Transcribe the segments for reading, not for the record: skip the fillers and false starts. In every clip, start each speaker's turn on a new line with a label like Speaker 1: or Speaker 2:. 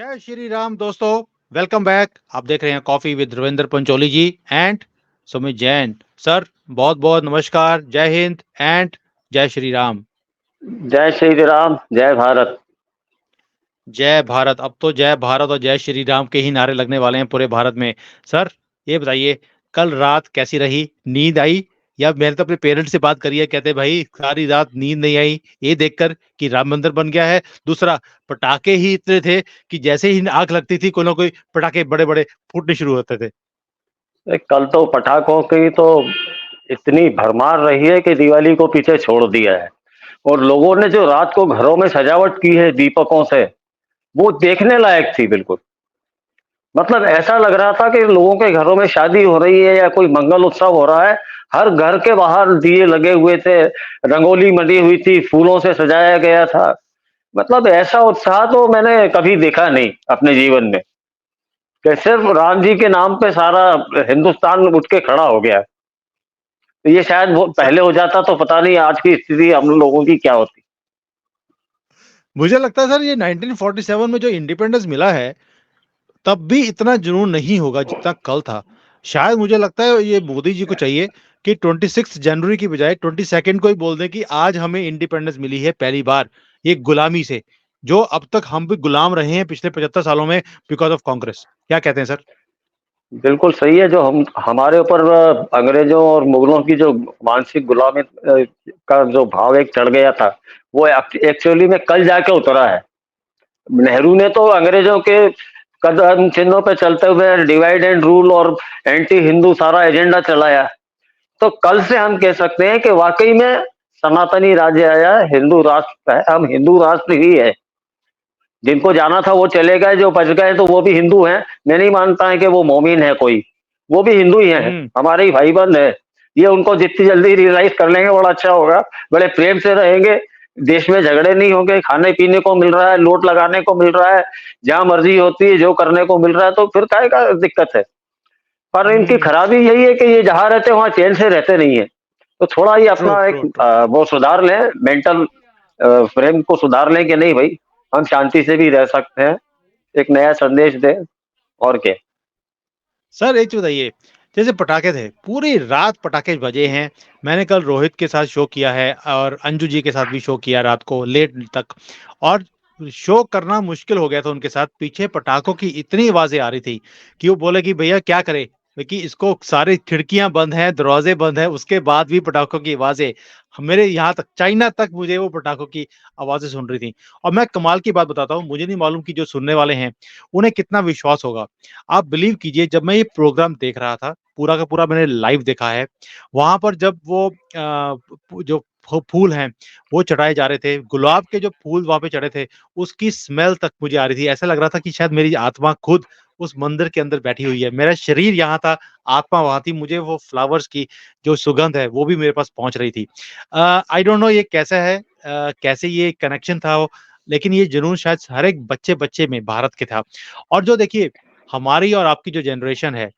Speaker 1: जय श्री राम दोस्तों। Welcome back. आप देख रहे हैं coffee with Ravindra Pancholi ji and Sumit Jain. Sir बहुत बहुत नमस्कार, जय हिंद एंड जय श्री राम।
Speaker 2: जय श्री राम, जय भारत।
Speaker 1: जय भारत। अब तो जय भारत और जय श्री राम के ही नारे लगने वाले हैं पूरे भारत में। सर ये बताइए, कल रात कैसी रही? नींद आई? या मैंने तो अपने पेरेंट्स से बात करी है, कहते भाई सारी रात नींद नहीं आई ये देखकर कि राम मंदिर बन गया है। दूसरा, पटाखे ही इतने थे कि जैसे ही आग लगती थी कोई ना कोई पटाखे बड़े बड़े फूटने शुरू होते थे।
Speaker 2: कल तो पटाखों की तो इतनी भरमार रही है कि दिवाली को पीछे छोड़ दिया है। और लोगों ने जो रात को घरों में सजावट की है दीपकों से, वो देखने लायक थी बिल्कुल। मतलब ऐसा लग रहा था कि लोगों के घरों में शादी हो रही है या कोई मंगल उत्सव हो रहा है। हर घर के बाहर दिए लगे हुए थे, रंगोली बनी हुई थी, फूलों से सजाया गया था। मतलब ऐसा उत्साह तो मैंने कभी देखा नहीं अपने जीवन में, कि सिर्फ राम जी के नाम पे सारा हिंदुस्तान उठ के खड़ा हो गया। तो ये शायद वो
Speaker 1: सर
Speaker 2: पहले हो जाता तो पता नहीं आज की स्थिति हम लोगों की क्या होती।
Speaker 1: मुझे लगता है सर ये 1947 में जो इंडिपेंडेंस मिला है तब भी इतना जुनून नहीं होगा जितना कल था। शायद मुझे लगता है ये मोदी जी को चाहिए कि 26 जनवरी की बजाय 22 को ही बोल दें कि आज हमें इंडिपेंडेंस मिली है पहली बार, ये गुलामी से, जो अब तक हम भी गुलाम रहे हैं पिछले 75 सालों में बिकॉज ऑफ कांग्रेस। क्या कहते हैं सर?
Speaker 2: बिल्कुल सही है। जो हम हमारे ऊपर अंग्रेजों और मुगलों की जो मानसिक गुलामी का जो भाव एक चढ़ गया था, वो एक्चुअली में कल जाके उतरा है। नेहरू ने तो अंग्रेजों के कदम चिन्हों पे चलते हुए डिवाइड एंड रूल और एंटी हिंदू सारा एजेंडा चलाया। तो कल से हम कह सकते हैं कि वाकई में सनातनी राज्य आया, हिंदू राष्ट्र है, हम हिंदू राष्ट्र ही है। जिनको जाना था वो चले गए, जो बच गए तो वो भी हिंदू हैं। मैं नहीं मानता है कि वो मोमिन है कोई, वो भी हिंदू ही हैं,
Speaker 1: हम्म।
Speaker 2: हमारे ही भाई बंद है। ये उनको जितनी जल्दी रियलाइज कर लेंगे बड़ा अच्छा होगा। बड़े प्रेम से रहेंगे, देश में झगड़े नहीं होंगे, खाने पीने को मिल रहा है, नोट लगाने को मिल रहा है, जहां मर्जी होती है जो करने को मिल रहा है, तो फिर काहे का दिक्कत है। पर इनकी
Speaker 1: हम्म।
Speaker 2: खराबी यही है कि ये जहां रहते हैं वहां चैन से रहते नहीं है। तो थोड़ा ये
Speaker 1: ट्रू
Speaker 2: अपना
Speaker 1: ट्रू
Speaker 2: एक
Speaker 1: ट्रू।
Speaker 2: वो सुधार लें, मेंटल फ्रेम को सुधार लें कि नहीं भाई, हम शांति से भी रह सकते हैं। एक नया संदेश दें, और क्या।
Speaker 1: सर एक चीज बताइए, जैसे पटाखे थे पूरी रात पटाखे बजे हैं। मैंने कल रोहित के साथ शो किया है और अंजू जी के साथ भी शो किया रात को लेट तक, और शो करना मुश्किल हो गया था उनके साथ। पीछे पटाखों की इतनी आवाजें आ रही थी कि वो बोले कि भैया क्या करे, कि इसको सारी खिड़कियां बंद हैं, दरवाजे बंद हैं, उसके बाद भी पटाखों की आवाजें मेरे यहाँ तक, चाइना तक मुझे वो पटाखों की आवाजें सुन रही थी। और मैं कमाल की बात बताता हूँ, मुझे नहीं मालूम कि जो सुनने वाले हैं उन्हें कितना विश्वास होगा। आप बिलीव कीजिए, जब मैं ये प्रोग्राम देख रहा था, पूरा का पूरा मैंने लाइव देखा है, वहां पर जब वो जो फूल हैं वो चढ़ाए जा रहे थे, गुलाब के जो फूल वहां पे चढ़े थे, उसकी स्मेल तक मुझे आ रही थी। ऐसा लग रहा था कि शायद मेरी आत्मा खुद उस मंदिर के अंदर बैठी हुई है। मेरा शरीर यहाँ था, आत्मा वहां थी, मुझे वो फ्लावर्स की जो सुगंध है वो भी मेरे पास पहुंच रही थी। आई डोंट नो ये कैसा है, कैसे ये कनेक्शन था वो, लेकिन ये जुनून शायद हर एक बच्चे बच्चे में भारत के था। और जो देखिए, हमारी और आपकी जो जनरेशन है,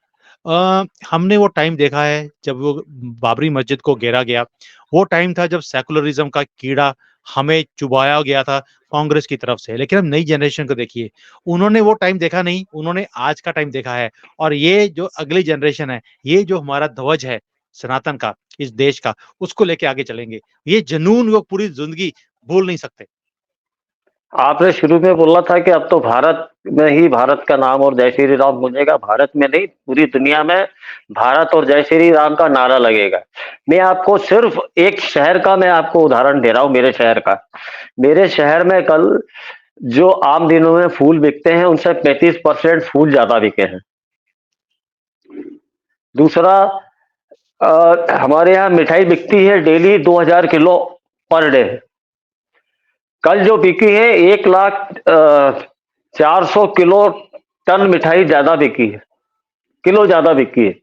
Speaker 1: हमने वो टाइम देखा है जब वो बाबरी मस्जिद को घेरा गया। वो टाइम था जब सेकुलरिज्म का कीड़ा हमें चुबाया गया था कांग्रेस की तरफ से। लेकिन अब नई जनरेशन को देखिए, उन्होंने वो टाइम देखा नहीं, उन्होंने आज का टाइम देखा है। और ये जो अगली जनरेशन है, ये जो हमारा ध्वज है सनातन का, इस देश का, उसको लेके आगे चलेंगे। ये जुनून वो पूरी जिंदगी भूल नहीं सकते।
Speaker 2: आपने शुरू में बोला था कि अब तो भारत में ही भारत का नाम और जय श्री राम गूंजेगा, भारत में नहीं पूरी दुनिया में भारत और जय श्री राम का नारा लगेगा। मैं आपको सिर्फ एक शहर का मैं आपको उदाहरण दे रहा हूँ, मेरे शहर का। मेरे शहर में कल जो आम दिनों में फूल बिकते हैं उनसे 35% फूल ज्यादा बिके हैं। दूसरा, हमारे यहाँ मिठाई बिकती है डेली 2000 किलो पर डे। कल जो बिकी है 1,04,000 टन मिठाई ज्यादा बिकी है, किलो ज्यादा बिकी है।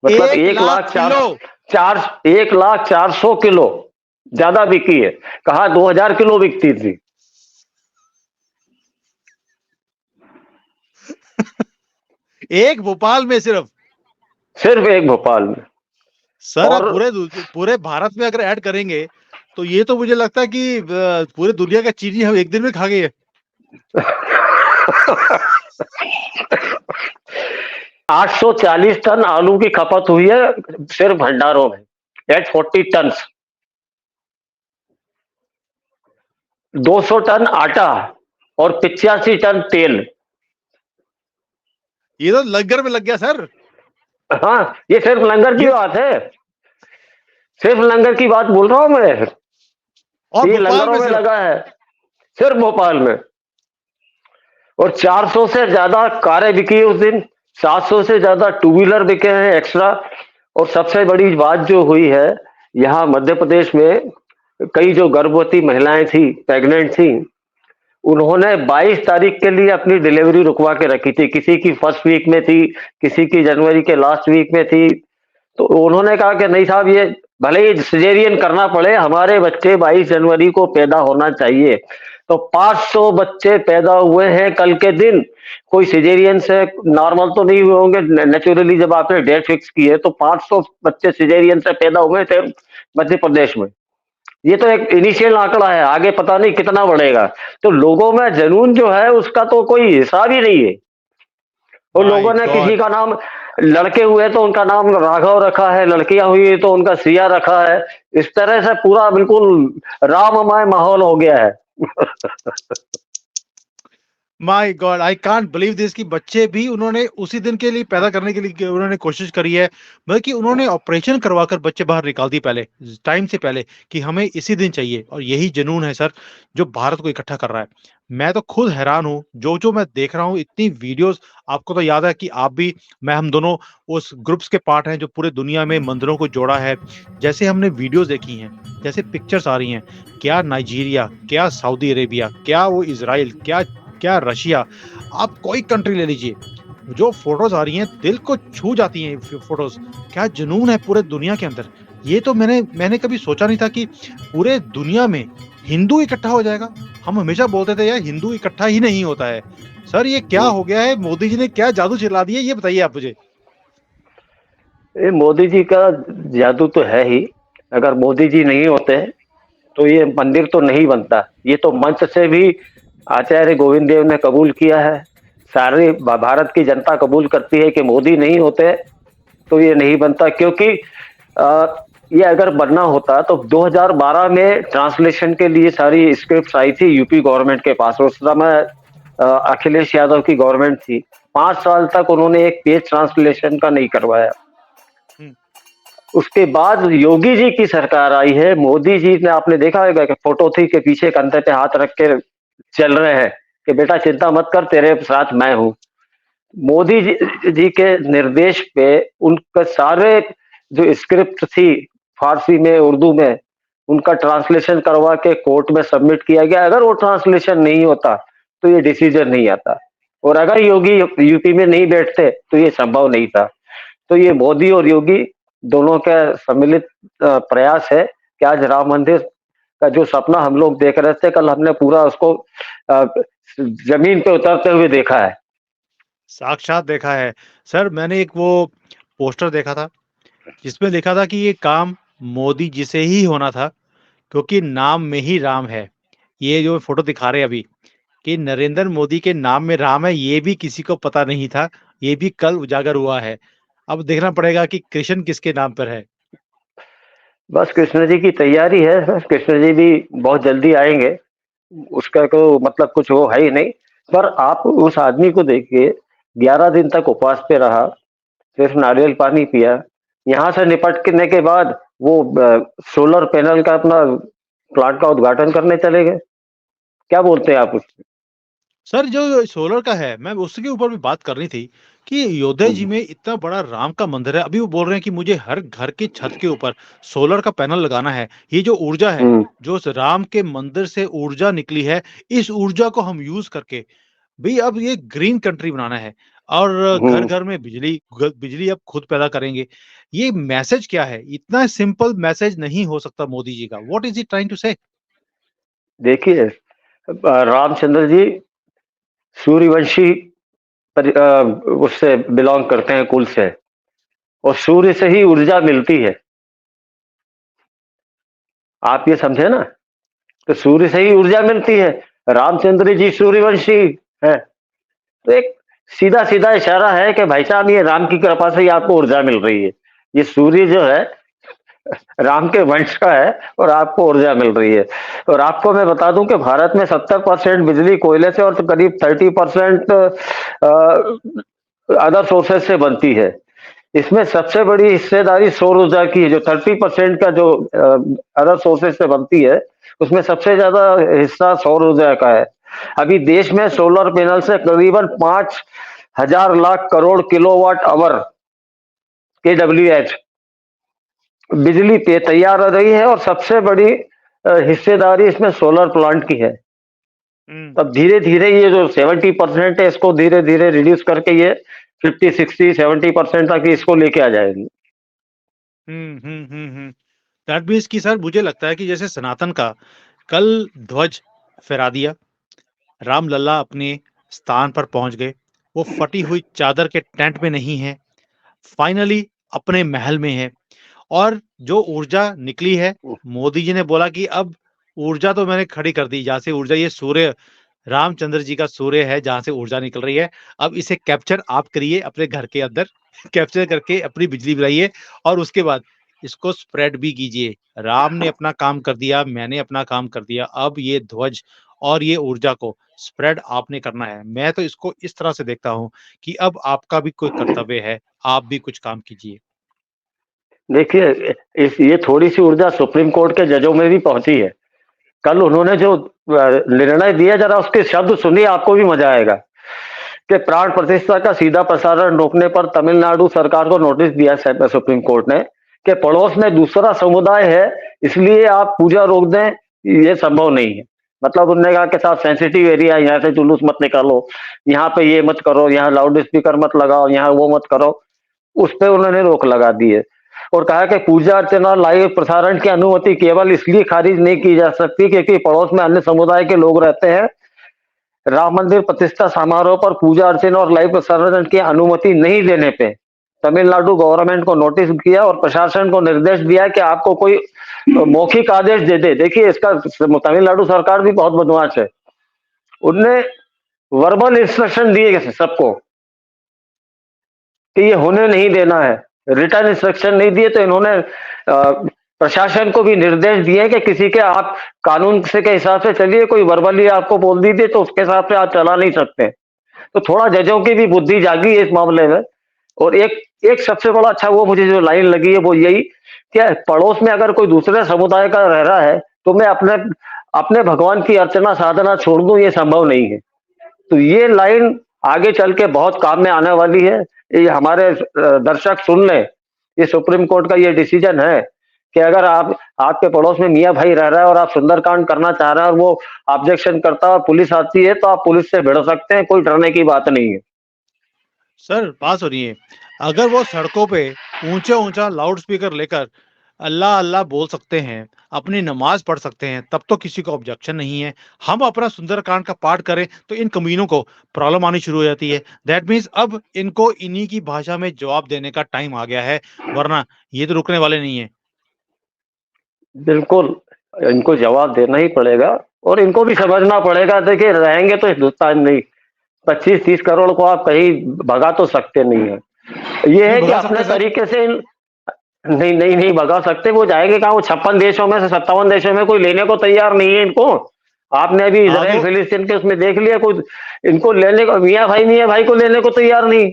Speaker 2: मतलब
Speaker 1: एक
Speaker 2: एक
Speaker 1: लाख
Speaker 2: लाख चार
Speaker 1: किलो
Speaker 2: चार 1,04,000 किलो ज्यादा बिकी है। कहा 2,000 किलो बिकती थी।
Speaker 1: एक भोपाल में सिर्फ।
Speaker 2: सिर्फ एक भोपाल में।
Speaker 1: सर
Speaker 2: और
Speaker 1: आप पूरे भारत में अगर ऐड करेंगे तो ये तो मुझे लगता है कि पूरे दुनिया का चीनी हम एक दिन में खा गए।
Speaker 2: ...840 टन आलू की खपत हुई है सिर्फ भंडारों में, एट 40 टन। 200 टन आटा और 85 टन तेल।
Speaker 1: ये तो लंगर में लग गया सर।
Speaker 2: हाँ, ये सिर्फ लंगर की
Speaker 1: ये
Speaker 2: बात है, सिर्फ लंगर की बात बोल रहा हूं मैं।
Speaker 1: और
Speaker 2: ये
Speaker 1: भोपाल
Speaker 2: लंगरों
Speaker 1: में
Speaker 2: में
Speaker 1: सिर्फ।
Speaker 2: लगा है, सिर्फ भोपाल में। और 400 से ज्यादा कारें बिकी है उस दिन, 700 से ज्यादा टू व्हीलर बिके हैं एक्स्ट्रा। और सबसे बड़ी बात जो हुई है, यहाँ मध्य प्रदेश में कई जो गर्भवती महिलाएं थी, प्रेग्नेंट थी, उन्होंने 22 तारीख के लिए अपनी डिलीवरी रुकवा के रखी थी। किसी की फर्स्ट वीक में थी, किसी की जनवरी के लास्ट वीक में थी। तो उन्होंने कहा कि नहीं साहब, ये भले ही सिजेरियन करना पड़े, हमारे बच्चे 22 जनवरी को पैदा होना चाहिए। तो 500 बच्चे पैदा हुए हैं कल के दिन। कोई सिजेरियन से, नॉर्मल तो नहीं हुए होंगे, नेचुरली जब आपने डेट फिक्स की है, तो 500 बच्चे सिजेरियन से पैदा हुए थे मध्य प्रदेश में। ये तो एक इनिशियल आंकड़ा है, आगे पता नहीं कितना बढ़ेगा। तो लोगों में जुनून जो है उसका तो कोई हिसाब ही नहीं है। और
Speaker 1: माय
Speaker 2: लोगों ने किसी
Speaker 1: गॉड।
Speaker 2: का नाम, लड़के हुए तो उनका नाम राघव रखा है, लड़कियां हुई तो उनका सिया रखा है। इस तरह से पूरा बिल्कुल राममय माहौल हो गया है।
Speaker 1: My God, I can't believe this कि बच्चे भी उन्होंने उसी दिन के लिए पैदा करने के लिए उन्होंने कोशिश करी है, बल्कि उन्होंने ऑपरेशन करवाकर बच्चे बाहर निकाल दिए पहले, टाइम से पहले, कि हमें इसी दिन चाहिए। और यही जुनून है सर जो भारत को इकट्ठा कर रहा है। मैं तो खुद हैरान हूँ, जो जो मैं देख रहा हूँ, इतनी वीडियोस। आपको तो याद है कि आप भी, मैं, हम दोनों उस ग्रुप्स के पार्ट हैं जो पूरे दुनिया में मंदिरों को जोड़ा है। जैसे हमने वीडियोस देखी हैं, जैसे पिक्चर्स आ रही हैं, क्या नाइजीरिया, क्या सऊदी अरेबिया, क्या वो इजराइल, क्या क्या रशिया, आप कोई कंट्री ले लीजिए, जो फोटोज आ रही हैं दिल को छू जाती हैं। फोटोज, क्या जुनून है पूरे दुनिया के अंदर। ये तो मैंने मैंने कभी सोचा नहीं था कि पूरे दुनिया में हिंदू इकट्ठा हो जाएगा। हम हमेशा बोलते थे यार हिंदू इकट्ठा ही नहीं होता है। सर ये क्या हो गया है, मोदी जी ने क्या जादू चला दिया, ये बताइए आप मुझे।
Speaker 2: ये मोदी जी का जादू तो है ही। अगर मोदी जी नहीं होते तो ये मंदिर तो नहीं बनता। ये तो मंच से भी आचार्य गोविंद देव ने कबूल किया है, सारे भारत की जनता कबूल करती है कि मोदी नहीं होते तो ये नहीं बनता। क्योंकि आ, ये अगर बनना होता तो 2012 में ट्रांसलेशन के लिए सारी स्क्रिप्ट आई थी यूपी गवर्नमेंट के पास। उस समय अखिलेश यादव की गवर्नमेंट थी। 5 साल तक उन्होंने एक पेज ट्रांसलेशन का नहीं करवाया।
Speaker 1: हम्म।
Speaker 2: उसके बाद योगी जी की सरकार आई है। मोदी जी ने, आपने देखा होगा कि फोटो थी कि पीछे कंधे पे हाथ रख के चल रहे हैं कि बेटा चिंता मत कर, तेरे साथ मैं हूं। मोदी जी के निर्देश पे उनका सारे जो स्क्रिप्ट थी फारसी में, उर्दू में, उनका ट्रांसलेशन करवा के कोर्ट में सबमिट किया गया। अगर वो ट्रांसलेशन नहीं होता तो ये डिसीजन नहीं आता, और अगर योगी यूपी में नहीं बैठते तो ये संभव नहीं था। तो ये मोदी और योगी दोनों का सम्मिलित प्रयास है कि आज राम मंदिर का जो सपना हम लोग देख रहे थे, कल हमने पूरा उसको अ, जमीन पे उतरते हुए देखा है।
Speaker 1: साक्षात देखा है। सर मैंने एक वो पोस्टर देखा था जिसमें लिखा था कि ये काम मोदी जी से ही होना था, क्योंकि नाम में ही राम है। ये जो फोटो दिखा रहे हैं अभी, कि नरेंद्र मोदी के नाम में राम है, ये भी किसी को पता नहीं था। ये भी कल उजागर हुआ है। अब देखना पड़ेगा कि कृष्ण किसके नाम पर है।
Speaker 2: बस कृष्ण जी की तैयारी है, बस कृष्ण जी भी बहुत जल्दी आएंगे। उसका तो मतलब कुछ वो है ही नहीं। पर आप उस आदमी को देखिए, 11 दिन तक उपवास पे रहा, सिर्फ नारियल पानी पिया। यहाँ से निपटने के बाद वो सोलर पैनल का अपना प्लांट का उद्घाटन करने चले गए। क्या बोलते हैं आप उस?
Speaker 1: सर जो सोलर का है, मैं उसके ऊपर भी बात करनी थी कि अयोध्या जी में इतना बड़ा राम का मंदिर है, अभी वो बोल रहे हैं कि मुझे हर घर की छत के ऊपर सोलर का पैनल लगाना है। ये जो ऊर्जा है,
Speaker 2: हम्म,
Speaker 1: जो उस राम के मंदिर से ऊर्जा निकली है, इस ऊर्जा को हम यूज करके भी अब ये ग्रीन कंट्री बनाना है। और घर
Speaker 2: हम्म।
Speaker 1: घर में बिजली अब खुद पैदा करेंगे। ये मैसेज क्या है? इतना सिंपल मैसेज नहीं हो सकता मोदी जी का। What is he trying to say?
Speaker 2: देखिए, रामचंद्र जी सूर्यवंशी उससे बिलोंग करते हैं, कुल से। और सूर्य से ही ऊर्जा मिलती है, आप ये समझे ना। तो सूर्य से ही ऊर्जा मिलती है। रामचंद्र जी सूर्यवंशी है। तो एक सीधा-सीधा इशारा है कि भाई साहब ये राम की कृपा से ही आपको ऊर्जा मिल रही है। ये सूर्य जो है राम के वंश का है और आपको ऊर्जा मिल रही है। और आपको मैं बता दूँ कि भारत में 70% बिजली कोयले से और तो करीब 30% अदर सोर्सेज़ से बनती है। इसमें सबसे बड़ी हिस्सेदारी सौर ऊर्जा की है, जो 30% का जो अदर सोर्सेज़ से बनती है, उसमें सबसे ज़्यादा हिस्सा सौर ऊर्जा का है। अभी देश में सोलर पैनल से करीबन 5,000 लाख करोड़ किलोवाट आवर केडब्ल्यूएच बिजली पे तैयार हो रही है और सबसे बड़ी हिस्सेदारी इसमें सोलर प्लांट की है।
Speaker 1: हुँ।
Speaker 2: तब धीरे-धीरे ये जो 70% है इसको धीरे-धीरे रिड्यूस करके ये 50, 60, 70% तक इसको लेके आ जाएँगे।
Speaker 1: हुँ, हुँ, हुँ, हुँ। दैट मीन्स कि सर मुझे लगता है कि जैसे सनातन का कल ध्वज फहरा दिया, रामलला अपने स्थान पर पहुँच गए, वो फटी हुई चादर के टेंट में नहीं हैं, फाइनली अपने महल में हैं और जो ऊर्जा निकली है, मोदी जी ने बोला कि अब ऊर्जा तो मैंने खड़ी कर दी, जहाँ से ऊर्जा ये सूर्य रामचंद्र जी का सूर्य है, जहाँ से ऊर्जा निकल रही है, अब इसे कैप्चर आप करिए अपने घर के अंदर, कैप्चर करके अपनी बिजली बनाइए और उसके बाद इसको स्प्रेड भी कीजिए। राम ने अपना काम कर दिया, मैंने अपना काम कर दिया, अब ये ध्वज और ये ऊर्जा को स्प्रेड आपने करना है। मैं तो इसको इस तरह से देखता हूँ कि अब आपका भी कोई कर्तव्य है, आप भी कुछ काम कीजिए।
Speaker 2: देखिए, इस ये थोड़ी-सी ऊर्जा सुप्रीम कोर्ट के जजों में भी पहुँची है। कल उन्होंने जो निर्णय दिया ज़रा उसके शब्द सुनिए आपको भी मज़ा आएगा, कि प्राण प्रतिष्ठा का सीधा प्रसारण रोकने पर तमिलनाडु सरकार को नोटिस दिया सुप्रीम कोर्ट ने, कि पड़ोस में दूसरा समुदाय है, इसलिए आप पूजा रोक दें, ये संभव नहीं है। मतलब उन्होंने कहा कि साहब सेंसिटिव एरिया है, यहाँ से जुलूस मत निकालो, यहाँ पे ये मत करो, यहाँ लाउड स्पीकर मत लगाओ, यहाँ वो मत करो। उस पे उन्होंने रोक लगा दी है और कहा कि पूजा अर्चना लाइव प्रसारण की अनुमति केवल इसलिए खारिज नहीं की जा सकती क्योंकि पड़ोस में अन्य समुदाय के लोग रहते हैं। राम मंदिर प्रतिष्ठा समारोह पर पूजा अर्चना और लाइव प्रसारण की अनुमति नहीं देने पे तमिलनाडु गवर्नमेंट को नोटिस किया और प्रशासन को निर्देश दिया कि आपको कोई मौखिक आदेश दे दे। देखिए इसका तमिलनाडु सरकार भी बहुत बदमाश है। उनने वर्बल इंस्ट्रक्शन दिए सबको कि ये होने नहीं देना है। रिटर्न इंस्ट्रक्शन नहीं दिए तो इन्होंने प्रशासन को भी निर्देश दिए कि किसी के आप कानून से के हिसाब से चलिए, कोई वर्बली आपको बोल दीजिए तो उसके हिसाब से आप चला नहीं सकते। तो थोड़ा जजों की भी बुद्धि जागी है इस मामले में। और एक एक सबसे बड़ा अच्छा वो मुझे जो लाइन लगी है वो यही कि पड़ोस में अगर कोई दूसरे समुदाय का रह रहा है तो मैं अपने अपने भगवान की अर्चना साधना छोड़ दूं, ये संभव नहीं है। तो ये लाइन आगे चल के बहुत काम में आने वाली है। ये हमारे दर्शक सुन लें, ये सुप्रीम कोर्ट का ये डिसीजन है कि अगर आप आपके पड़ोस में मियाँ भाई रह रहा है और आप सुंदरकांड करना चाह रहे हैं और वो ऑब्जेक्शन करता है और पुलिस आती है तो आप पुलिस से भिड़ सकते हैं, कोई डरने की बात नहीं है।
Speaker 1: सर, बात सुनिए, अगर वो सड़कों पे ऊँचा-ऊँचा लाउड स्पीकर लेकर अल्लाह, अल्लाह बोल सकते हैं, अपनी नमाज़ पढ़ सकते हैं, तब तो किसी को ऑब्जेक्शन नहीं है। हम अपना सुंदरकांड का पाठ करें, तो इन कमीनों को प्रॉब्लम आनी शुरू हो जाती है। दैट मीन्स अब इनको इन्हीं की भाषा में जवाब देने का टाइम आ गया है, वरना ये तो रुकने वाले नहीं हैं।
Speaker 2: बिल्कुल, इनको जवाब देना ही पड़ेगा और इनको भी समझना पड़ेगा। देखिए रहेंगे तो हिंदुस्तान में ही, 25-30 करोड़ को आप कहीं भगा तो सकते नहीं हैं। ये
Speaker 1: नहीं
Speaker 2: है कि
Speaker 1: भगा
Speaker 2: अपने
Speaker 1: सकते सर?
Speaker 2: तरीके से नहीं, नहीं, नहीं भगा सकते, वो जाएँगे कहाँ? वो 56 देशों में से 57 देशों में कोई लेने को तैयार नहीं है इनको। आपने अभी
Speaker 1: हाँ,
Speaker 2: इज़राइल,
Speaker 1: तो
Speaker 2: फिलिस्तीन के उसमें देख लिया, कोई इनको लेने को मियाँ भाई को लेने को तैयार नहीं।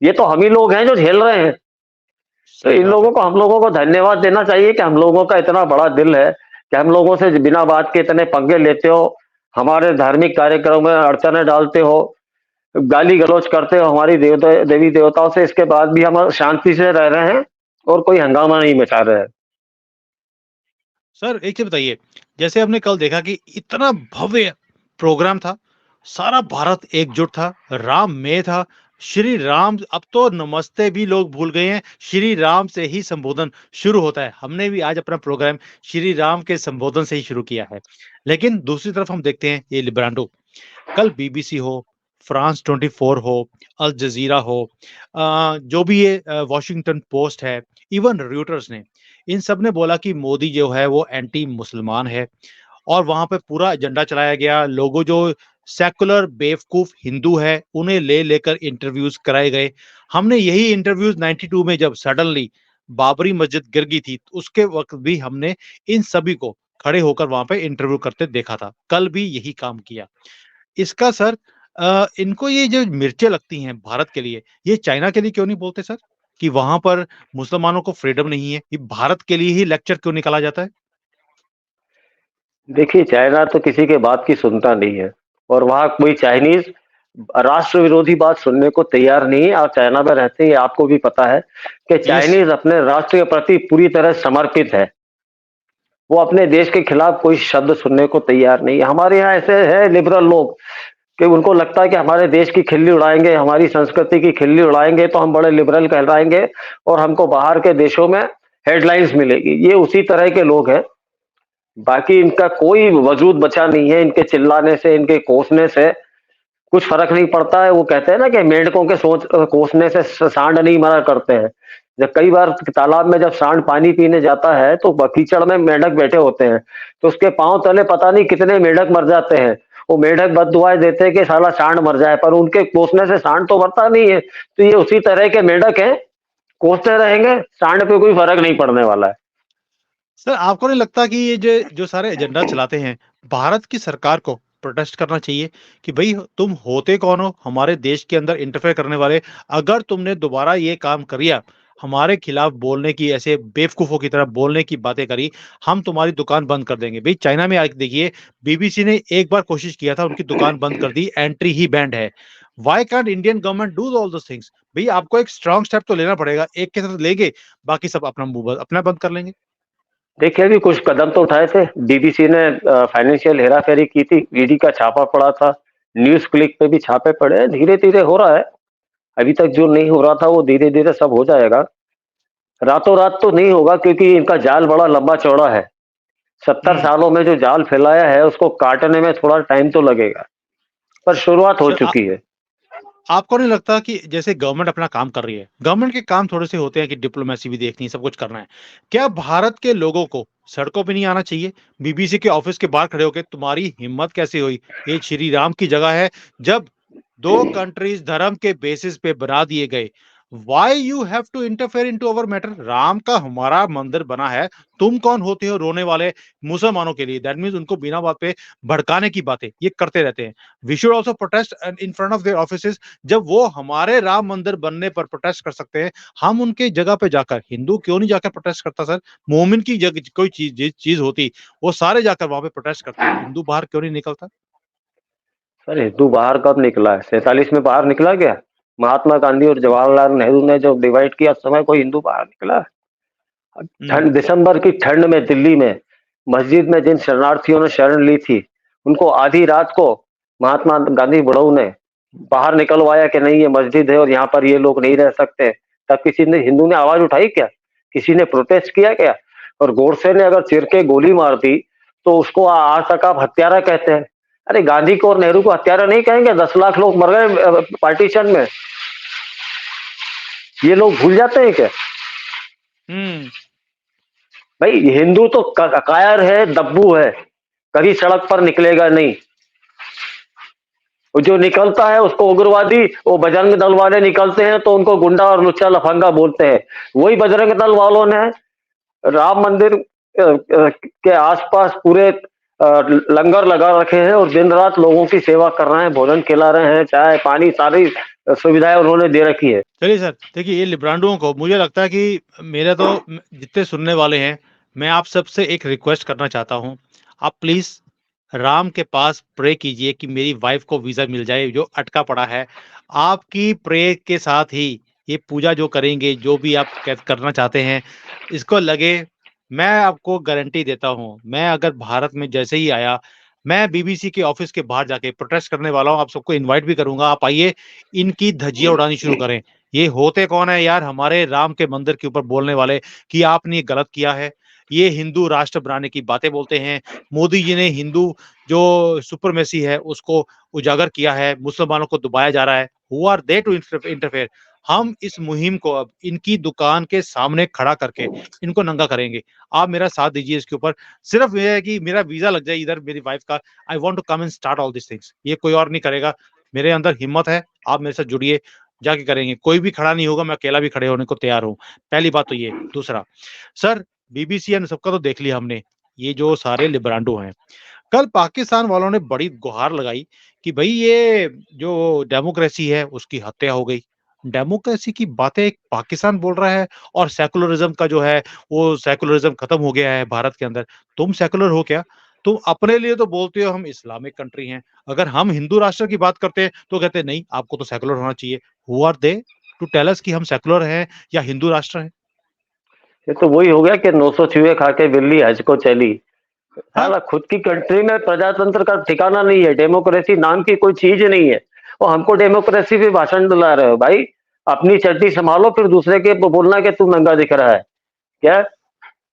Speaker 2: ये तो हम ही लोग हैं जो झेल रहे हैं। तो
Speaker 1: सही
Speaker 2: इन
Speaker 1: बात
Speaker 2: लोगों
Speaker 1: है।
Speaker 2: को हम लोगों को धन्यवाद देना चाहिए कि हम लोगों का इतना बड़ा दिल है कि हम लोगों से बिना बात के इतने पंगे लेते हो, हमारे धार्मिक कार्यक्रम में अड़चनें डालते हो, गाली-गलौच करते हो हमारी देवी-देवताओं से, इसके बाद भी हम शांति से रह रहे हैं और कोई हंगामा नहीं मचा रहे हैं।
Speaker 1: सर, एक चीज़ बताइए, जैसे हमने कल देखा कि इतना भव्य प्रोग्राम था, सारा भारत एकजुट था, राम में था, श्री राम अब तो नमस्ते भी लोग भूल गए हैं, श्री राम से ही संबोधन शुरू होता है। हमने भी आज अपना प्रोग्राम श्री राम के संबोधन से ही शुरू किया है। लेकिन दूसरी तरफ हम देखते हैं ये लिब्रांडो, कल बीबीसी हो, फ्रांस 24 हो, अल जज़ीरा हो जो भी ये वॉशिंगटन पोस्ट है, इवन रॉयटर्स ने, इन सब ने बोला कि मोदी जो है वो एंटी मुसलमान है और वहाँ पे पूरा एजेंडा चलाया गया। लोगों जो सेकुलर बेवकूफ हिंदू है, उन्हें ले लेकर इंटरव्यूज कराए गए। हमने यही इंटरव्यूज 92 में जब सडनली बाबरी मस्जिद गिर गई थी, उसके वक्त भी हमने इन सभी को खड़े होकर वहां पे इंटरव्यू करते देखा था। कल भी यही काम किया। इसका सर इनको ये जो मिर्चें लगती हैं भारत के लिए, ये चाइना के लिए क्यों नहीं बोलते सर? कि वहाँ पर मुसलमानों को फ्रीडम नहीं है, ये भारत के लिए ही लेक्चर क्यों निकाला जाता है?
Speaker 2: देखिए, चाइना तो किसी के बात की सुनता नहीं है और वहाँ कोई चाइनीज़ राष्ट्र विरोधी बात सुनने को तैयार नहीं है। आप चाइना में रहते हैं, आपको भी पता है कि
Speaker 1: यस।
Speaker 2: चाइनीज़ अपने राष्ट्र के प्रति पूरी तरह समर्पित है। वो अपने देश के खिलाफ कोई शब्द सुनने को तैयार नहीं है। हमारे यहाँ ऐसे हैं लिबरल लोग कि उनको लगता है कि हमारे देश की खिल्ली उड़ाएँगे, हमारी संस्कृति की खिल्ली उड़ाएँगे तो हम बड़े लिबरल कहलाएँगे और हमको बाहर के देशों में हेडलाइन्स मिलेगी। ये उसी तरह के लोग हैं। बाकी इनका कोई वजूद बचा नहीं है, इनके चिल्लाने से, इनके कोसने से कुछ फ़र्क नहीं पड़ता है। वो कहते हैं ना कि मेंढकों के कोसने से सांड नहीं मरा करते हैं। जब कई बार तालाब में जब सांड पानी पीने जाता है तो कीचड़ में मेंढक बैठे होते हैं, तो उसके पाँव तले पता नहीं कितने मेंढक मर जाते हैं। वो मेंढक बददुआएँ देते हैं कि साला सांड मर जाए, पर उनके कोसने से सांड तो मरता नहीं है। तो ये उसी तरह के मेंढक हैं, कोसते रहेंगे, सांड पे कोई फ़र्क नहीं पड़ने वाला है।
Speaker 1: सर आपको नहीं लगता कि ये जो जो सारे एजेंडा चलाते हैं, भारत की सरकार को प्रोटेस्ट करना चाहिए कि भई तुम होते कौन हो हमारे देश के अंदर इंटरफेयर करने वाले? अगर तुमने दोबारा ये काम किया, हमारे खिलाफ बोलने की ऐसे बेवकूफ़ों की तरह बोलने की बातें करी, हम तुम्हारी दुकान बंद कर देंगे। भई चाइना में आज देखिए बीबीसी ने एक बार कोशिश किया था, उनकी दुकान बंद कर दी, एंट्री ही बैंड है। Why can't Indian government do all those things? भई आपको एक स्ट्रॉन्ग स्टेप तो लेना पड़ेगा, एक के साथ लेंगे, बाकी सब अपना मुँह अपना बंद कर लेंगे।
Speaker 2: देखिए, अभी कुछ कदम तो उठाए थे। बीबीसी ने फाइनेंशियल हेरा-फेरी की थी, ईडी का छापा पड़ा था, न्यूज़ क्लिक पे भी छापे पड़े हैं, धीरे-धीरे हो रहा है। अभी तक जो नहीं हो रहा था, वो धीरे-धीरे सब हो जाएगा। रातों-रात तो नहीं होगा क्योंकि इनका जाल बड़ा लंबा-चौड़ा है। 70
Speaker 1: हुँ।
Speaker 2: सालों में जो जाल फैलाया है, उसको काटने में थोड़ा टाइम तो लगेगा, पर शुरुआत हो
Speaker 1: सर
Speaker 2: चुकी है।
Speaker 1: आपको नहीं लगता कि जैसे गवर्नमेंट अपना काम कर रही है, गवर्नमेंट के काम थोड़े से होते हैं कि डिप्लोमेसी भी देखनी है, सब कुछ करना है। क्या भारत के लोगों को सड़कों पे नहीं आना चाहिए? बीबीसी के ऑफिस के बाहर खड़े होके तुम्हारी हिम्मत कैसे हुई? ये श्री राम की जगह है, जब 2 कंट्रीज़ धर्म के बेसिस पे बना दिए गए। Why you have to interfere into our matter? Ram का हमारा मंदिर बना है, तुम कौन होते हो रोने वाले मुसलमानों के लिए? दैट मीन्स उनको बिना बात पे भड़काने की बातें ये करते रहते हैं। We should also protest in front of their offices जब वो हमारे राम मंदिर बनने पर प्रोटेस्ट कर सकते हैं, हम उनके जगह पे जाकर हिंदू क्यों नहीं जाकर प्रोटेस्ट करता सर? मोमिन की जग कोई चीज़ होती, वो सारे जाकर वहाँ पे प्रोटेस्ट करते। हिंदू बाहर क्यों नहीं निकलता?
Speaker 2: अरे! हिंदू बाहर कब निकला है? 47 में बाहर निकला क्या? महात्मा गांधी और जवाहरलाल नेहरू ने जो डिवाइड किया, उस समय कोई हिंदू बाहर निकला?
Speaker 1: हुँ।
Speaker 2: ठंड दिसंबर की ठंड में दिल्ली में मस्जिद में जिन शरणार्थियों ने शरण ली थी, उनको आधी रात को महात्मा गांधी बुढ़ऊ ने बाहर निकलवाया कि नहीं ये मस्जिद है और यहाँ पर ये लोग नहीं रह सकते। तब किसी ने हिंदू ने आवाज उठाई क्या? किसी ने प्रोटेस्ट किया क्या? और गोडसे ने अगर चिर के गोली मार दी, तो उसको आज तक आप हत्यारा कहते हैं। अरे गांधी को और नेहरू को हत्यारा नहीं कहेंगे? 10 लाख लोग मर गए पार्टीशन में। ये लोग भूल जाते हैं क्या?
Speaker 1: हुँ।
Speaker 2: भाई हिंदू तो कायर है, दब्बू है, कभी सड़क पर निकलेगा नहीं। वो जो निकलता है उसको उग्रवादी, वो बजरंग दल वाले निकलते हैं तो उनको गुंडा और लुच्चा लफंगा बोलते हैं। वही बजरंग दल वालों ने राम मंदिर के आसपास पूरे लंगर लगा रखे हैं और दिन रात लोगों की सेवा कर रहे हैं, भोजन खिला रहे हैं, चाय पानी सारी सुविधाएं उन्होंने दे रखी है।
Speaker 1: चलिए सर, देखिए ये लिब्रांडुओं को मुझे लगता है कि मेरे तो जितने सुनने वाले हैं, मैं आप सबसे एक रिक्वेस्ट करना चाहता हूँ। आप प्लीज़ राम के पास प्रे कीजिए कि मेरी वाइफ़ को वीज़ा मिल जाए जो अटका पड़ा है। आपकी प्रे के साथ ही ये पूजा जो करेंगे, जो भी आप करना चाहते हैं, इसको लगे मैं आपको गारंटी देता हूँ, मैं अगर भारत में जैसे ही आया, मैं बीबीसी के ऑफ़िस के बाहर जाके प्रोटेस्ट करने वाला हूँ, आप सबको इनवाइट भी करूँगा, आप आइए, इनकी धज्जियाँ उड़ानी शुरू करें। ये होते कौन है यार हमारे राम के मंदिर के ऊपर बोलने वाले कि आपने ये गलत किया है। ये हिंदू राष्ट्र बनाने की बातें बोलते हैं। मोदी जी ने हिंदू जो सुप्रीमेसी है उसको उजागर किया है, मुसलमानों को दबाया जा रहा है। Who are they to interfere? हम इस मुहिम को अब इनकी दुकान के सामने खड़ा करके इनको नंगा करेंगे। आप मेरा साथ दीजिए इसके ऊपर। सिर्फ ये है कि मेरा वीज़ा लग जाए इधर मेरी वाइफ़ का। I want to come and start all these things. ये कोई और नहीं करेगा। मेरे अंदर हिम्मत है, आप मेरे साथ जुड़िए, जाके करेंगे। कोई भी खड़ा नहीं होगा, मैं अकेला भी खड़े होने को तैयार हूँ। पहली बात तो ये। दूसरा, सर बीबीसी एंड सबका तो देख लिया हमने, ये जो सारे लिब्रांडो हैं। कल पाकिस्तान वालों ने बड़ी गुहार लगाई कि भई ये जो डेमोक्रेसी है उसकी हत्या हो गई। डेमोक्रेसी की बातें पाकिस्तान बोल रहा है और सेकुलरिज़्म का जो है वो सेकुलरिज़्म खत्म हो गया है भारत के अंदर। तुम सेकुलर हो क्या? तुम अपने लिए तो बोलते हो हम इस्लामिक कंट्री हैं। अगर हम हिंदू राष्ट्र की बात करते हैं तो कहते हैं नहीं आपको तो सेकुलर होना चाहिए। Who are they to tell us कि हम सेकुलर हैं या हिंदू राष्ट्र हैं?
Speaker 2: ये तो वही हो गया कि 900 चूहे खा के बिल्ली हज को चली।
Speaker 1: हाँ।
Speaker 2: साला खुद की कंट्री में प्रजातंत्र का ठिकाना नहीं है, डेमोक्रेसी नाम की कोई चीज नहीं है और हमको डेमोक्रेसी पे भाषण दिला रहे हो भाई। अपनी चड्डी संभालो फिर दूसरे के बोलना कि तू नंगा दिख रहा है क्या?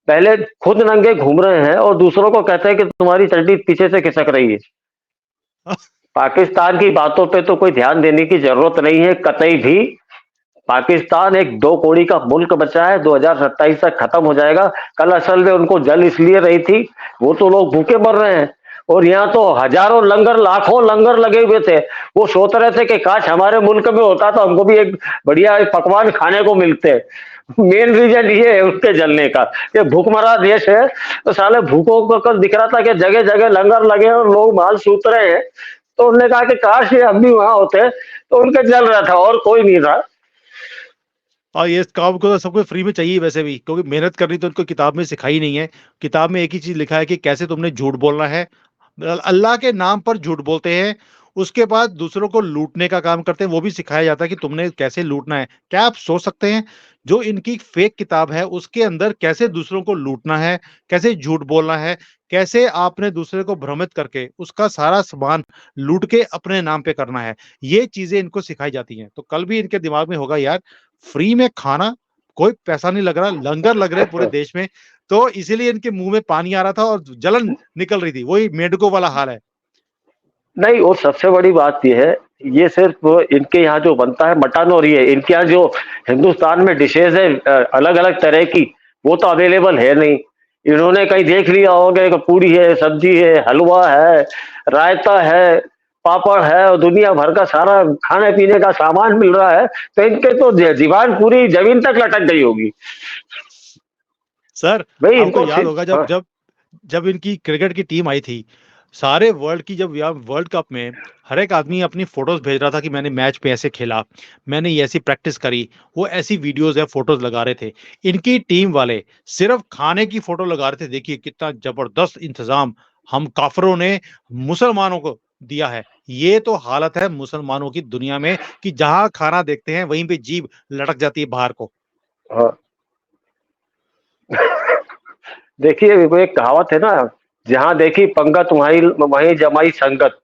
Speaker 2: पहले खुद नंगे घूम रहे हैं और दूसरों को कहते हैं कि तुम्हारी चड्डी पीछे से खिसक रही है। पाकिस्तान की बातों पे तो कोई ध्यान देने की जरूरत नहीं है कतई भी। पाकिस्तान एक 2 कौड़ी का मुल्क बचा है, 2027 तक खत्म हो जाएगा। कल असल में उनको जल इसलिए रही थी, वो तो लोग भूखे मर रहे हैं और यहाँ तो हजारों लंगर, लाखों लंगर लगे हुए थे। वो सोच रहे थे कि काश हमारे मुल्क में होता तो हमको भी एक बढ़िया पकवान खाने को मिलते। मेन रीजन ये है उसके जलने का, ये भूखमरा देश है। तो साले भूखों को कल दिख रहा था कि जगह जगह लंगर लगे और लोग माल सूत रहे हैं। तो उन्होंने कहा कि काश ये हम भी वहां होते, तो उनके जल रहा था और कोई नहीं था।
Speaker 1: और ये काम को तो सबको फ्री में चाहिए वैसे भी, क्योंकि मेहनत करनी तो उनको किताब में सिखाई नहीं है। किताब में एक ही चीज़ लिखा है कि कैसे तुमने झूठ बोलना है। अल्लाह के नाम पर झूठ बोलते हैं, उसके बाद दूसरों को लूटने का काम करते हैं, वो भी सिखाया जाता है कि तुमने कैसे लूटना है। क्या आप सोच सकते हैं, जो इनकी फेक किताब है, उसके अंदर कैसे दूसरों को लूटना है, कैसे झूठ बोलना है, कैसे आपने दूसरे को भ्रमित करके उसका सारा सामान लूट के अपने नाम पे करना है। ये चीज़ें इनको सिखाई जाती हैं। तो कल भी इनके दिमाग में होगा यार फ्री में खाना, कोई पैसा नहीं लग रहा, लंगर लग रहे हैं पूरे देश में, तो इसीलिए इनके मुँह में पानी आ रहा था और जलन निकल रही थी। वही मेंढकों वाला हाल है।
Speaker 2: नहीं, वो सबसे बड़ी बात ये है, ये सिर्फ इनके यहाँ जो बनता है मटन और ये इनके यहाँ जो हिंदुस्तान में डिशेज़ है अलग अलग तरह की, वो तो अवेलेबल है नहीं। इन्होंने कहीं देख लिया होगा कि पूरी है, सब्जी है, हलवा है, रायता है, पापड़ है और दुनिया भर का सारा खाने पीने का सामान मिल रहा है, तो इनके तो जीवान पूरी जमीन तक लटक गई होगी।
Speaker 1: सर,
Speaker 2: भाई
Speaker 1: आपको
Speaker 2: इनको
Speaker 1: याद
Speaker 2: सिर्फ
Speaker 1: होगा जब जब जब इनकी क्रिकेट की टीम आई थी, सारे वर्ल्ड की जब या वर्ल्ड कप में हर एक आदमी अपनी फ़ोटोज़ भेज रहा था कि मैंने मैच पे ऐसे खेला, मैंने ये ऐसी प्रैक्टिस करी, वो ऐसी वीडियोज़ या फ़ोटोज़ लगा रहे थे। इनकी टीम वाले सिर्फ़ खाने की फ़ोटो लगा रहे थे, देखिए कितना ज़बरदस्त इंतज़ाम हम काफ़िरों ने मुसलमानों को दिया है। ये तो हालत है मुसलमानों की दुनिया में कि जहाँ खाना देखते हैं, वहीं पे जीभ लटक जाती है बाहर को।
Speaker 2: हाँ। देखिए वो एक कहावत है ना, जहाँ देखी पंगत वहीं वहीं जमाई संगत।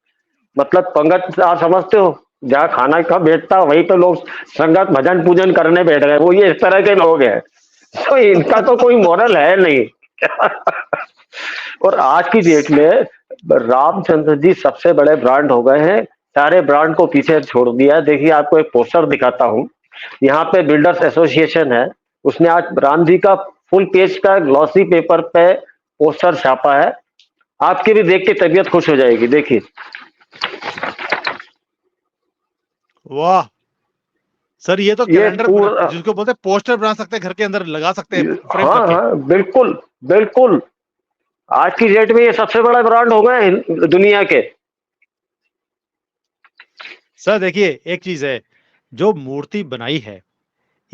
Speaker 2: मतलब पंगत आप समझते हो, जहाँ खाना का बैठता वहीं पे लोग संगत भजन पूजन करने बैठ गए, वो ये इस तरह के लोग हैं। तो इनका तो कोई मॉरल है नहीं। और आज की डेट में रामचंद्र जी सबसे बड़े ब्रांड हो गए हैं। सारे ब्रांड को पीछे छोड़ दिया है। देखिए आपको एक पोस्टर दिखाता हूँ, यहाँ पे बिल्डर्स एसोसिएशन है, उसने आज राम जी का फुल पेज का ग्लॉसी पेपर पे पोस्टर छापा है। आपकी भी देख के तबीयत खुश हो जाएगी। देखिए
Speaker 1: वाह! सर ये तो
Speaker 2: ये
Speaker 1: कैलेंडर
Speaker 2: पूरा,
Speaker 1: जिसको बोलते हैं पोस्टर बना सकते हैं घर के अंदर लगा सकते हैं फ्रेम
Speaker 2: हाँ
Speaker 1: करके।
Speaker 2: हाँ बिल्कुल बिल्कुल। आज की डेट में ये सबसे बड़ा ब्रांड हो गए हैं दुनिया के।
Speaker 1: सर देखिए एक चीज़ है, जो मूर्ति बनाई है,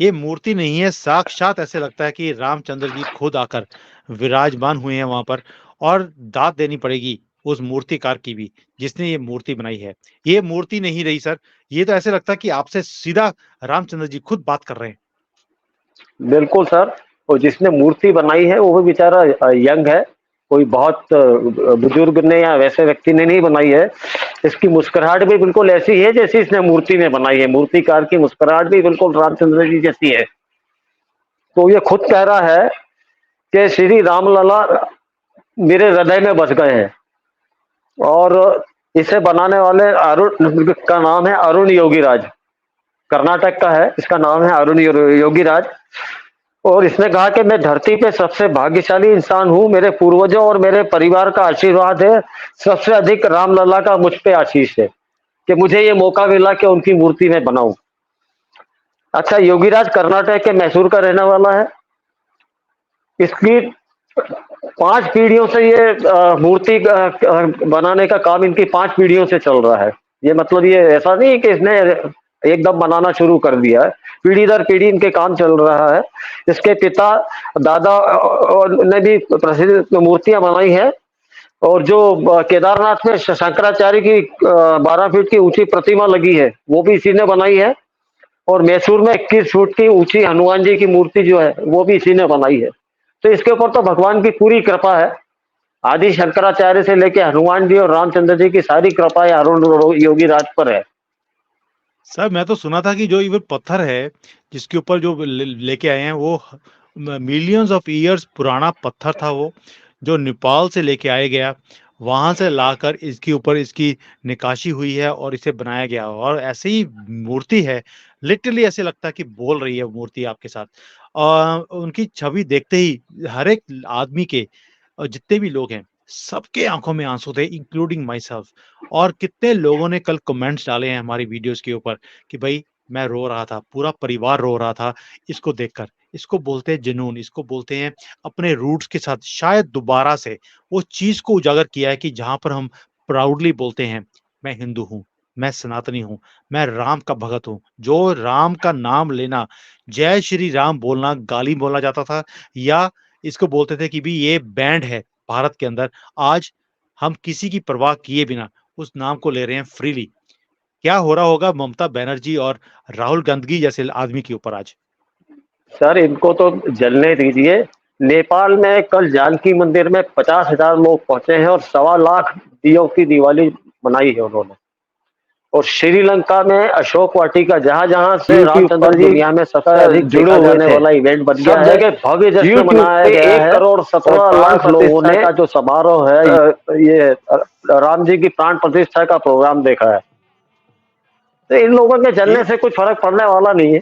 Speaker 1: ये मूर्ति नहीं है साक्षात ऐसे लगता है कि रामचंद्र जी खुद आकर विराजमान हुए हैं वहाँ पर और दाद देनी पड़ेगी उस मूर्तिकार की भी, जिसने ये मूर्ति बनाई है। ये मूर्ति नहीं रही सर, ये तो ऐसे लगता है कि आपसे सीधा रामचंद्र जी खुद बात कर रहे हैं।
Speaker 2: बिल्कुल सर। और जिसने मूर्ति बनाई है वो भी बेचारा यंग है, कोई बहुत बुजुर्ग ने या वैसे व्यक्ति ने नहीं बनाई है। इसकी मुस्कुराहट भी बिल्कुल ऐसी है जैसी इसने मूर्ति ने बनाई है। मूर्तिकार की मुस्कुराहट भी बिल्कुल रामचंद्र जी जैसी है। तो ये खुद कह रहा है कि श्री रामलला मेरे हृदय में बस गए हैं। और इसे बनाने वाले अरुण का नाम है अरुण योगीराज। कर्नाटक का है, इसका नाम है अरुण योगीराज। और इसने कहा कि मैं धरती पे सबसे भाग्यशाली इंसान हूँ, मेरे पूर्वजों और मेरे परिवार का आशीर्वाद है, सबसे अधिक रामलला का मुझ पे आशीष है कि मुझे ये मौका मिला कि उनकी मूर्ति मैं बनाऊं। अच्छा, योगीराज कर्नाटक के मैसूर का रहने वाला है। इसकी 5 पीढ़ियों से ये मूर्ति बनाने का काम इनकी 5 पीढ़ियों से चल रहा है। ये मतलब ये ऐसा नहीं है कि इसने एकदम बनाना शुरू कर दिया है, पीढ़ी दर पीढ़ी इनके काम चल रहा है। इसके पिता दादा ने भी प्रसिद्ध मूर्तियां बनाई है। और जो केदारनाथ में शंकराचार्य की 12 फीट की ऊंची प्रतिमा लगी है, वो भी इसी ने बनाई है। और मैसूर में 21 फुट की ऊंची हनुमान जी की मूर्ति जो है, वो भी इसी ने बनाई है। तो इसके ऊपर तो भगवान की पूरी कृपा है। आदि शंकराचार्य से लेके हनुमान जी और रामचंद्र जी की सारी कृपा अरुण योगी राज पर है।
Speaker 1: सर मैं तो सुना था कि जो इवन पत्थर है जिसके ऊपर जो लेके आए हैं वो मिलियंस ऑफ ईयर्स पुराना पत्थर था, वो जो नेपाल से लेके आया गया, वहां से लाकर इसके ऊपर इसकी निकाशी हुई है और इसे बनाया गया। और ऐसे ही मूर्ति है, लिटरली ऐसे लगता है कि बोल रही है मूर्ति आपके साथ। उनकी छवि देखते ही हर एक आदमी के और जितने भी लोग हैं सबके आंखों में आंसू थे, इंक्लूडिंग माई सेल्फ। और कितने लोगों ने कल कमेंट्स डाले हैं हमारी वीडियोस के ऊपर कि भाई मैं रो रहा था, पूरा परिवार रो रहा था इसको देखकर। इसको बोलते हैं जुनून, इसको बोलते हैं अपने रूट्स के साथ शायद दोबारा से वो चीज को उजागर किया है कि जहां पर हम प्राउडली बोलते हैं मैं हिंदू हूँ, मैं सनातनी हूँ, मैं राम का भगत हूँ। जो राम का नाम लेना, जय श्री राम बोलना गाली बोला जाता था, या इसको बोलते थे कि भी ये बैंड है भारत के अंदर, आज हम किसी की परवाह किए बिना उस नाम को ले रहे हैं फ्रीली। क्या हो रहा होगा ममता बनर्जी और राहुल गांधी जैसे आदमी के ऊपर आज?
Speaker 2: सर इनको तो जलने दीजिए। नेपाल में कल जानकी मंदिर में 50,000 लोग पहुंचे हैं और 1.25 लाख दियों की दिवाली मनाई है उन्होंने। और श्रीलंका में अशोक वाटिका, जहां जहां से रामचंद्र जी दुनिया में सबसे अधिक जुड़े जाने वाला इवेंट बन गया है, सब जगह भव्य जश्न मनाया गया है। 1,17,00,000 लोगों ने का जो समारोह है, ये राम जी की प्राण प्रतिष्ठा का प्रोग्राम देखा है। तो इन लोगों के जलने से कुछ फर्क पड़ने वाला नहीं है।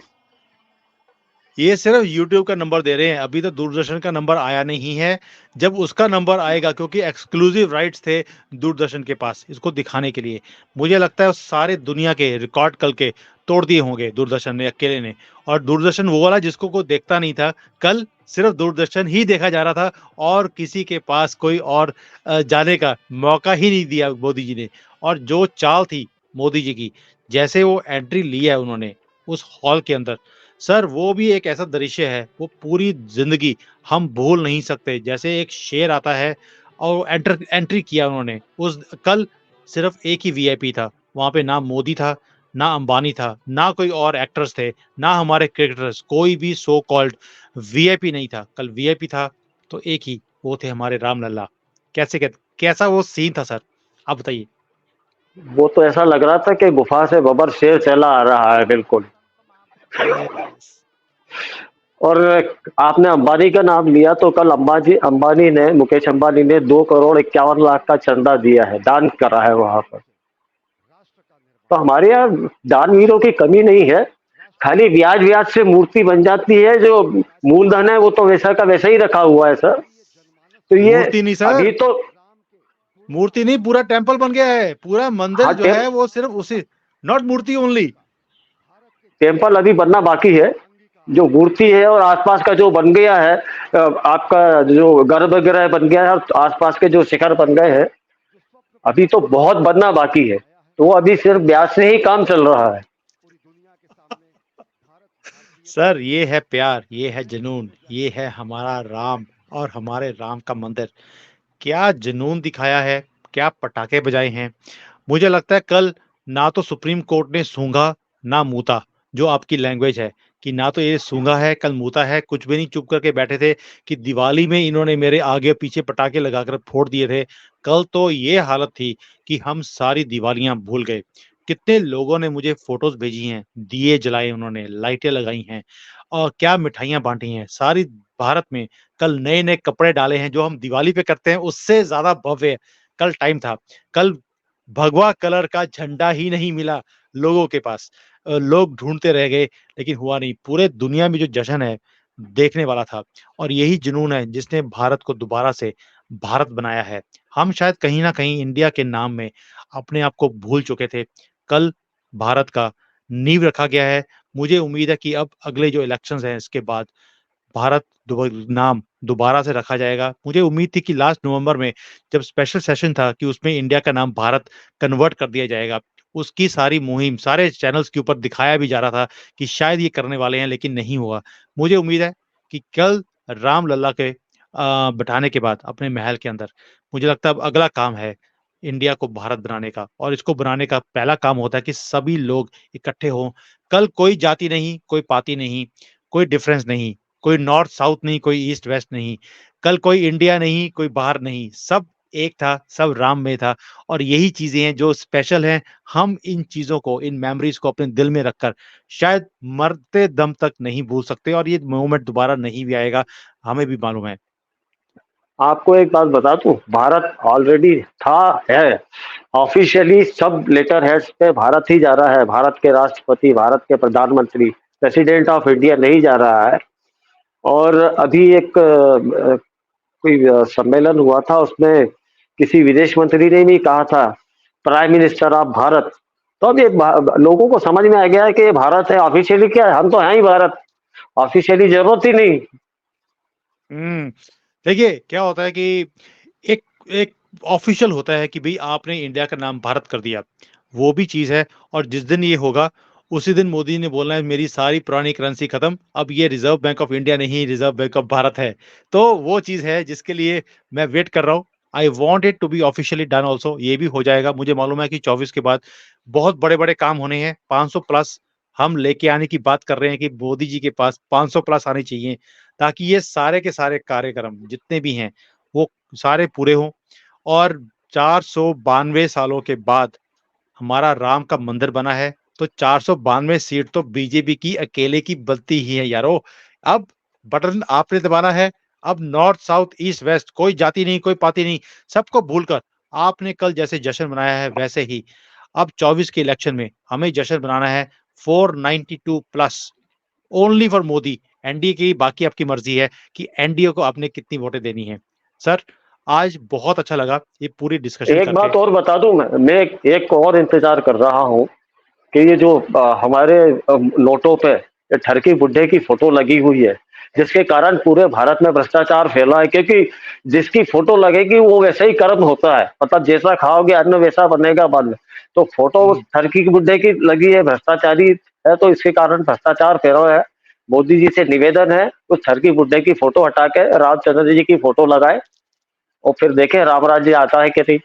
Speaker 1: ये सिर्फ यूट्यूब का नंबर दे रहे हैं, अभी तो दूरदर्शन का नंबर आया नहीं है। जब उसका नंबर आएगा, क्योंकि एक्सक्लूसिव राइट्स थे दूरदर्शन के पास इसको दिखाने के लिए, मुझे लगता है सारे दुनिया के रिकॉर्ड कल के तोड़ दिए होंगे दूरदर्शन ने अकेले ने। और दूरदर्शन वो वाला जिसको कोई देखता नहीं था, कल सिर्फ दूरदर्शन ही देखा जा रहा था और किसी के पास कोई और जाने का मौका ही नहीं दिया मोदी जी ने। और जो चाल थी मोदी जी की, जैसे वो एंट्री लिया है उन्होंने उस हॉल के अंदर, सर वो भी एक ऐसा दृश्य है, वो पूरी जिंदगी हम भूल नहीं सकते। जैसे एक शेर आता है और एंट्री किया उन्होंने उस कल, सिर्फ एक ही वीआईपी था वहां पे, ना मोदी था, ना अंबानी था, ना कोई और एक्टर्स थे, ना हमारे क्रिकेटर्स, कोई भी सो कॉल्ड वीआईपी नहीं था। कल वीआईपी था तो एक ही, वो थे हमारे राम लल्ला। कैसा वो सीन था सर, आप बताइए।
Speaker 2: वो तो ऐसा लग रहा था कि गुफा से बबर शेर चला आ रहा है, बिल्कुल।
Speaker 1: यस।
Speaker 2: और आपने अंबानी का नाम लिया तो कल अंबानी ने, मुकेश अंबानी ने 2,51,00,000 का चंदा दिया है, दान करा है वहां पर। तो हमारे यहाँ दानवीरों की कमी नहीं है, खाली ब्याज ब्याज से मूर्ति बन जाती है। जो मूलधन है वो तो वैसा का वैसा ही रखा हुआ है सर। तो ये
Speaker 1: मूर्ति नहीं
Speaker 2: अभी
Speaker 1: सर,
Speaker 2: तो,
Speaker 1: मूर्ति नहीं, पूरा टेम्पल बन गया है, पूरा मंदिर
Speaker 2: हाँ,
Speaker 1: जो है वो सिर्फ उसी, नॉट मूर्ति ओनली।
Speaker 2: टेम्पल अभी बनना बाकी है। जो मूर्ति है और आसपास का जो बन गया है, आपका जो गर्भगृह बन गया है और आसपास के जो शिखर बन गए हैं, अभी तो बहुत बनना बाकी है। तो वो अभी सिर्फ ब्याज से ही काम चल रहा है।
Speaker 1: सर ये है प्यार, ये है जुनून, ये है हमारा राम और हमारे राम का मंदिर। क्या जुनून दिखाया है, क्या पटाखे बजाए हैं। मुझे लगता है कल ना तो सुप्रीम कोर्ट ने सूंघा ना मूता, जो आपकी लैंग्वेज है, कि ना तो ये सूंघा है कल मूता है, कुछ भी नहीं, चुप करके बैठे थे कि दिवाली में इन्होंने मेरे आगे पीछे पटाखे लगाकर फोड़ दिए थे। कल तो ये हालत थी कि हम सारी दिवालियां भूल गए। कितने लोगों ने मुझे फोटोज भेजी हैं, दिए जलाए उन्होंने, लाइटें लगाई हैं और क्या मिठाइयां बांटी हैं सारी भारत में। कल नए नए कपड़े डाले हैं, जो हम दिवाली पे करते हैं उससे ज्यादा भव्य कल टाइम था। कल भगवा कलर का झंडा ही नहीं मिला लोगों के पास। लोग ढूँढते रह गए, लेकिन हुआ नहीं। पूरे दुनिया में जो जश्न है, देखने वाला था और यही जुनून है जिसने भारत को दोबारा से भारत बनाया है। हम शायद कहीं न कहीं इंडिया के नाम में अपने आप को भूल चुके थे। कल भारत का नींव रखा गया है। मुझे उम्मीद है कि अब अगले जो इलेक्शंस हैं इसके बाद भारत नाम दोबारा से रखा जाएगा। मुझे उम्मीद थी कि लास्ट नवंबर में जब स्पेशल सेशन था कि उसमें इंडिया का नाम भारत कन्वर्ट कर दिया जाएगा। उसकी सारी मुहिम सारे चैनल्स के ऊपर दिखाया भी जा रहा था कि शायद ये करने वाले हैं, लेकिन नहीं हुआ। मुझे उम्मीद है कि कल रामलला के बिठाने के बाद अपने महल के अंदर मुझे लगता है अब अगला काम है इंडिया को भारत बनाने का, और इसको बनाने का पहला काम होता है कि सभी लोग इकट्ठे हों। कल कोई जाति नहीं, कोई पाति नहीं, कोई डिफरेंस नहीं, कोई नॉर्थ साउथ नहीं, कोई ईस्ट वेस्ट नहीं, कल कोई इंडिया नहीं, कोई बाहर नहीं, सब एक था, सब राम में था और यही चीज़ें हैं जो स्पेशल हैं। हम इन चीज़ों को, इन मेमोरीज़ को अपने दिल में रखकर शायद मरते दम तक नहीं भूल सकते और ये मोमेंट दोबारा नहीं भी आएगा, हमें भी मालूम है।
Speaker 2: आपको एक बात बता दूं, भारत ऑलरेडी था, है। ऑफिशियली सब लेटर हेड्स पे भारत ही जा रहा है। भारत के राष्ट्रपति, भारत के प्रधानमंत्री, प्रेसिडेंट ऑफ इंडिया नहीं जा रहा है। और अभी एक कोई सम्मेलन हुआ था, उसमें किसी विदेश मंत्री ने भी कहा था, प्राइम मिनिस्टर ऑफ भारत। तो अब ये लोगों को समझ में आ गया है कि ये भारत है। ऑफिशियली क्या है, हम तो हैं ही भारत। ऑफिशियली जरूरत ही नहीं।
Speaker 1: हुँ। देखिए, क्या होता है कि एक एक ऑफ़िशियल होता है कि भई आपने इंडिया का नाम भारत कर दिया, वो भी चीज़ है और जिस दिन ये होगा, उसी दिन मोदी ने बोलना है मेरी सारी पुरानी करेंसी खत्म, अब ये रिज़र्व बैंक ऑफ इंडिया नहीं, रिज़र्व बैंक ऑफ भारत है। तो वो चीज़ है जिसके लिए मैं वेट कर रहा हूँ। I want it to be officially done also, ये भी हो जाएगा। मुझे मालूम है कि 24 के बाद बहुत बड़े-बड़े काम होने हैं, 500 प्लस हम लेके आने की बात कर रहे हैं कि मोदी जी के पास 500 प्लस आने चाहिए। ताकि ये सारे के सारे कार्यक्रम जितने भी हैं, वो सारे पूरे हों और 492 सालों के बाद हमारा राम का मंदिर बना है, तो 492 सीट तो बीजेपी की अकेले की बनती ही है यारो। अब बटन आपने दबाना है, अब नॉर्थ, साउथ, ईस्ट, वेस्ट कोई जाति नहीं, कोई पाति नहीं, सबको भूलकर आपने कल जैसे जश्न मनाया है वैसे ही अब 24 के इलेक्शन में हमें जश्न मनाना है 492 plus. Only for Modi. NDA की बाकी आपकी मर्ज़ी है कि एनडीए को आपने कितनी वोटें देनी है। सर, आज बहुत अच्छा लगा ये पूरी डिस्कशन
Speaker 2: एक
Speaker 1: करके।
Speaker 2: बात और बता दूं, मैं एक को और इंतजार कर रहा हूँ कि ये जो हमारे नोटों पे ये ठरकी बुड्ढे की फोटो लगी हुई है, जिसके कारण पूरे भारत में भ्रष्टाचार फैला है। क्योंकि जिसकी फोटो लगेगी वो वैसे ही कर्म होता है, मतलब जैसा खाओगे अन्न वैसा बनेगा मन। तो फोटो उस
Speaker 1: हुँ,
Speaker 2: ठरकी की बुड्ढे की लगी है, भ्रष्टाचारी है, तो इसके कारण भ्रष्टाचार फैला है। मोदी जी से निवेदन है, उस ठरकी बुड्ढे की फोटो हटा के रामचंद्र जी की फोटो लगाए और फिर देखें राम राज्य आता है कि नहीं।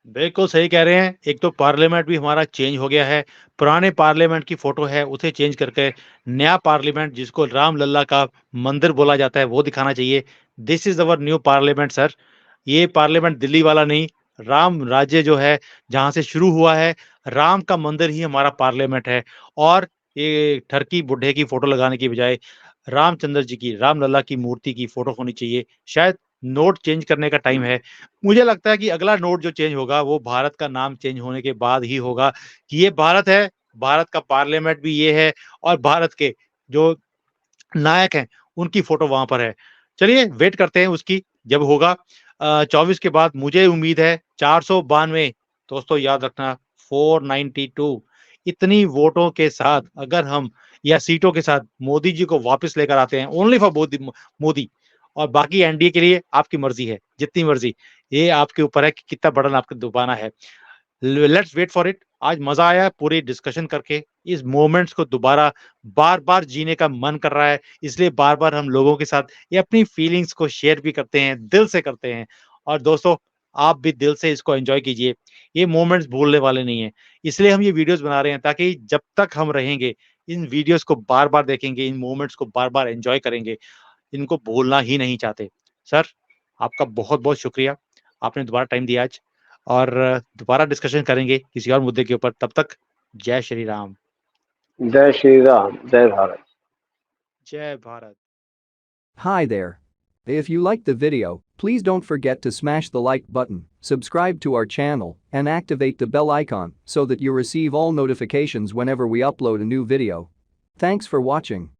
Speaker 1: बिल्कुल सही कह रहे हैं। एक तो पार्लियामेंट भी हमारा चेंज हो गया है। पुराने पार्लियामेंट की फ़ोटो है, उसे चेंज करके नया पार्लियामेंट जिसको रामलला का मंदिर बोला जाता है, वो दिखाना चाहिए। This is our new parliament sir. ये पार्लियामेंट दिल्ली वाला नहीं, राम राज्य जो है, जहाँ से शुरू हुआ है, राम का मंदिर ही हमारा पार्लियामेंट है और ये ठरकी बुड्ढे की फ़ोटो लगाने की बजाय रामचंद्र जी की, रामलला की मूर्ति की फ़ोटो होनी चाहिए। शायद नोट चेंज करने का टाइम है। मुझे लगता है कि अगला नोट जो चेंज होगा, वो भारत का नाम चेंज होने के बाद ही होगा कि ये भारत है, भारत का पार्लियामेंट भी ये है और भारत के जो नायक हैं, उनकी फ़ोटो वहाँ पर है। चलिए वेट करते हैं उसकी जब होगा 24 के बाद मुझे उम्मीद है 492 दोस्तों याद रखना 492 इतनी वोटों के साथ अगर हम या सीटों के साथ मोदी जी को वापस लेकर आते हैं ओनली फॉर मोदी और बाकी एनडीए के लिए आपकी मर्ज़ी है, जितनी मर्ज़ी। ये आपके ऊपर है कि कितना बटन आपको दबाना है। Let's wait for it. आज मजा आया पूरी डिस्कशन करके। इस मोमेंट्स को दोबारा बार-बार जीने का मन कर रहा है, इसलिए बार-बार हम लोगों के साथ ये अपनी फीलिंग्स को शेयर भी करते हैं, दिल से करते हैं। और दोस्तों, आप भी दिल से इसको एन्जॉय कीजिए। ये मोमेंट्स भूलने वाले नहीं हैं। इसलिए हम ये वीडियोज़ बना रहे हैं ताकि जब तक हम रहेंगे, इन वीडियोज़ को बार-बार देखेंगे, इन मोमेंट्स को बार-बार एन्जॉय करेंगे। इनको भूलना ही नहीं चाहते। सर, आपका बहुत-बहुत शुक्रिया। आपने दोबारा टाइम दिया आज और दोबारा डिस्कशन करेंगे किसी और मुद्दे के ऊपर। तब तक जय श्री राम,
Speaker 2: जय श्री राम, जय भारत।
Speaker 1: जय Bharat.
Speaker 3: Hi there. If you liked the video, Please don't forget to smash the like button, subscribe to our channel, and activate the bell icon so that you receive all notifications whenever we upload a new video. Thanks for watching.